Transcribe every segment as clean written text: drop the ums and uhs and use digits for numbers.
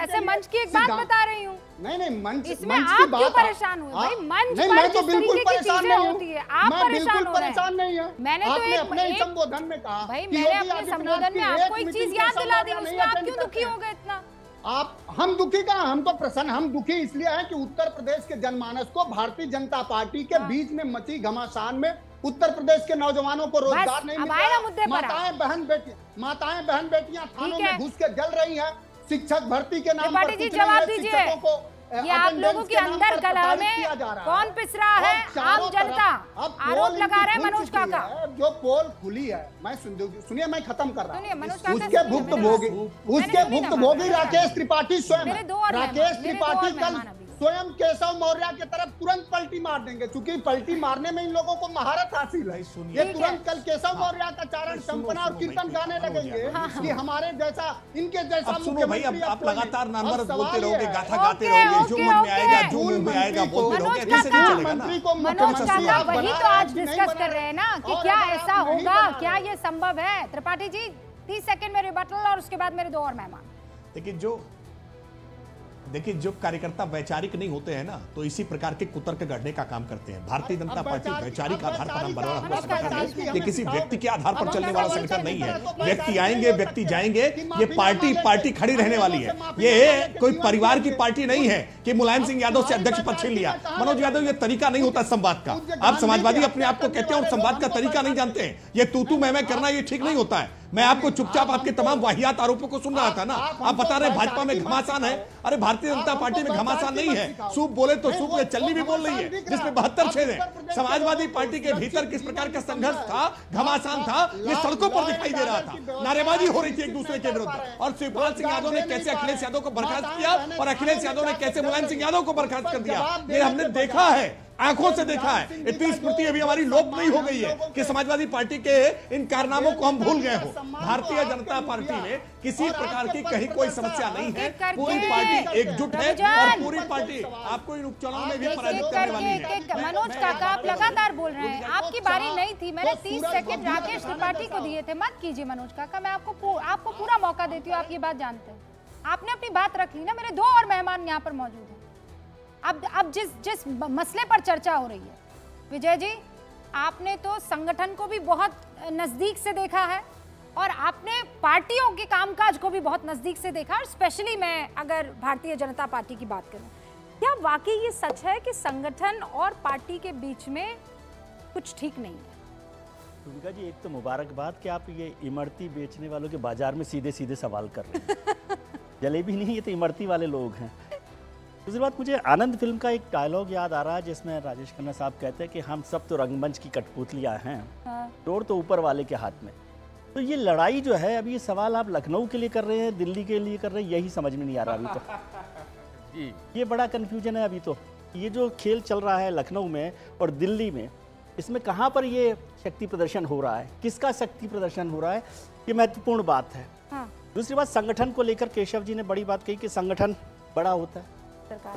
वैसे मंच की एक बात बता रही हूँ। नहीं मंच, इसमें आप क्यों परेशान हुए भाई? मंच नहीं, पर मैं तो जिस बिल्कुल तरीके की परेशान चीजें नहीं होती है, आप परेशान हो रहे हैं। नहीं है। मैंने तो अपने संबोधन में कहा भाई, मैंने अपने संबोधन में आपको एक चीज याद दिला दी, उसमें आप क्यों दुखी हो गए इतना? हम दुखी कहाँ, हम तो प्रसन्न। हम दुखी इसलिए हैं कि उत्तर प्रदेश के जनमानस को भारतीय जनता पार्टी के बीच में मची घमासान में उत्तर प्रदेश के नौजवानों को रोजगार नहीं मिल रहा। माताएं बहन बेटियां थानों में घुस के जल रही हैं। शिक्षक भर्ती के नाम पर जवाब दीजिए, ये आप लोगों के अंदर कलह में कौन पिस रहा है? आम जनता आरोप लगा रहे हैं मनोज काका। जो पोल खुली है, मैं सुनिए, मैं खत्म कर रहा हूँ। उसके भुक्तभोगी राकेश त्रिपाठी स्वयं। राकेश त्रिपाठी कल स्वयं केशव मौर्य की तरफ तुरंत पलटी मार देंगे, क्योंकि पलटी मारने में इन लोगों को महारत हासिल है। ये तुरंत कल केशव मौर्य का चारण संपना और कीर्तन गाने लगेंगे कि हमारे जैसा, इनके जैसा। सुनो भाई, आप लगातार नंबर बोलते रहोगे, गाथा गाते रहोगे, जो मन में आएगा, जो मुंह में आएगा बोलते रहोगे, ऐसे नहीं चलेगा ना। मनोज काका वही तो आज डिस्कस कर रहे हैं ना कि क्या ऐसा होगा, क्या ये संभव है? त्रिपाठी जी 30 सेकंड में रिबटल और उसके बाद मेरे दो और मेहमान। देखिए, जो कार्यकर्ता वैचारिक नहीं होते हैं ना, तो इसी प्रकार के कुतर्क गढ़ने का काम करते हैं। भारतीय जनता पार्टी वैचारिक आधार पर नाम बना हुआ संगठन है। ये किसी व्यक्ति के आधार पर चलने वाला संगठन नहीं है। व्यक्ति आएंगे, व्यक्ति जाएंगे। ये पार्टी खड़ी रहने वाली है। ये कोई परिवार की पार्टी नहीं है कि मुलायम सिंह यादव से अध्यक्ष पद छीन लिया। मनोज यादव, ये तरीका नहीं होता संवाद का। आप समाजवादी अपने आप को कहते हैं और संवाद का तरीका नहीं जानते हैं। ये तू मैं करना ये ठीक नहीं होता है। मैं आपको चुपचाप आपके तमाम वाहियात आरोपों को सुन रहा था ना। आप बता रहे भाजपा में घमासान है। अरे भारतीय जनता पार्टी में घमासान नहीं है। सूप बोले तो सूप में चल्ली भी बोल रही है, जिसमें 72 छेद है। समाजवादी पार्टी के भीतर किस प्रकार का संघर्ष था, घमासान था, ये सड़कों पर दिखाई दे रहा था। नारेबाजी हो रही थी एक दूसरे के विरुद्ध। और शिवपाल सिंह यादव ने कैसे अखिलेश यादव को बर्खास्त किया और अखिलेश यादव ने कैसे मुलायम सिंह यादव को बर्खास्त कर दिया, ये हमने देखा है, आंखों से देखा है। इतनी स्मृति अभी हमारी लोप नहीं हो गई है कि समाजवादी पार्टी के इन कारनामों को हम भूल गए हो। भारतीय जनता पार्टी में किसी प्रकार की कहीं कोई समस्या नहीं है। पूरी पार्टी एकजुट है और पूरी पार्टी आपको इन उपचुनाव में भी पराजित करने वाली है। मनोज काका, आप लगातार बोल रहे हैं, आपकी बारी नहीं थी। मैंने 30 सेकंड राकेश त्रिपाठी को दिए थे। मत कीजिए मनोज काका, मैं आपको पूरा मौका देती हूँ। आप ये बात जानते हैं, आपने अपनी बात रख ली ना। मेरे दो और मेहमान यहाँ पर मौजूद हैं। अब जिस मसले पर चर्चा हो रही है, विजय जी, आपने तो संगठन को भी बहुत नजदीक से देखा है और आपने पार्टियों के कामकाज को भी बहुत नजदीक से देखा। और स्पेशली मैं अगर भारतीय जनता पार्टी की बात करूं, क्या वाकई ये सच है कि संगठन और पार्टी के बीच में कुछ ठीक नहीं है? दुर्गा जी, एक तो मुबारकबाद कि आप ये इमरती बेचने वालों के बाजार में सीधे सीधे सवाल कर रहे हैं। जलेबी नहीं, ये तो इमरती वाले लोग हैं। दूसरी बात, मुझे आनंद फिल्म का एक डायलॉग याद आ रहा है जिसमें राजेश खन्ना साहब कहते हैं कि हम सब तो रंगमंच की कठपुतलियां हैं, डोर तो ऊपर वाले के हाथ में। तो ये लड़ाई जो है, अभी ये सवाल आप लखनऊ के लिए कर रहे हैं, दिल्ली के लिए कर रहे हैं, यही समझ में नहीं आ रहा अभी तो। ये बड़ा कन्फ्यूजन है अभी तो। ये जो खेल चल रहा है लखनऊ में और दिल्ली में, इसमें कहाँ पर ये शक्ति प्रदर्शन हो रहा है, किसका शक्ति प्रदर्शन हो रहा है, ये महत्वपूर्ण बात है। दूसरी बात, संगठन को लेकर केशव जी ने बड़ी बात कही कि संगठन बड़ा होता है।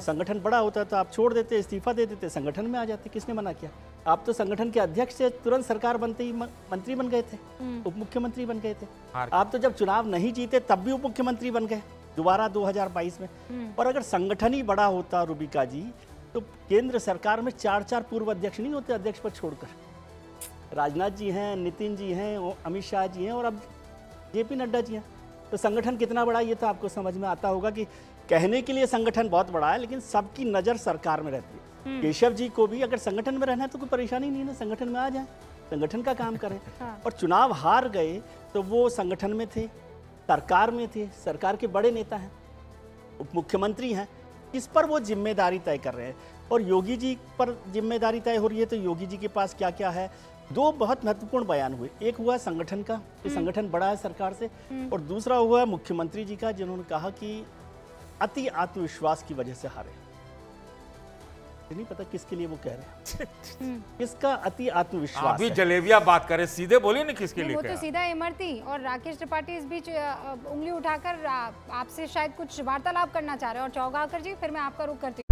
संगठन बड़ा होता है तो आप छोड़ देते, इस्तीफा दे देते, संगठन में आ जाते। किसने मना किया? आप तो संगठन के अध्यक्ष से तुरंत सरकार बनते ही मंत्री बन गए थे, उप मुख्यमंत्री बन गए थे। आप तो जब चुनाव नहीं जीते तब भी उप मुख्यमंत्री बन गए दोबारा 2022 में। और अगर संगठन ही बड़ा होता रुबिका जी, तो केंद्र सरकार में 4 पूर्व अध्यक्ष नहीं होते, अध्यक्ष पद छोड़कर। राजनाथ जी हैं, नितिन जी हैं, अमित शाह जी हैं और अब JP नड्डा जी हैं। तो संगठन कितना बड़ा ये तो आपको समझ में आता होगा कि कहने के लिए संगठन बहुत बड़ा है, लेकिन सबकी नज़र सरकार में रहती है। केशव जी को भी अगर संगठन में रहना है तो कोई परेशानी नहीं है ना, संगठन में आ जाए, संगठन का काम करें। और चुनाव हार गए तो वो संगठन में थे, सरकार में थे, सरकार के बड़े नेता हैं, उप मुख्यमंत्री हैं, किस पर वो जिम्मेदारी तय कर रहे हैं। और योगी जी पर जिम्मेदारी तय हो रही है तो योगी जी के पास क्या क्या है। दो बहुत महत्वपूर्ण बयान हुए, एक हुआ संगठन का कि संगठन बड़ा है सरकार से, और दूसरा हुआ मुख्यमंत्री जी का जिन्होंने कहा कि अति आत्मविश्वास की वजह से हारे। नहीं पता किसके लिए वो कह रहे हैं। किसका अति आत्मविश्वास? अभी जलेबिया बात करें, सीधे बोलिए ना किसके लिए। वो तो सीधा इमरती और राकेश त्रिपाठी इस बीच उंगली उठाकर आपसे शायद कुछ वार्तालाप करना चाह रहे हैं। और चौगाकर जी, फिर मैं आपका रुख करती हूँ।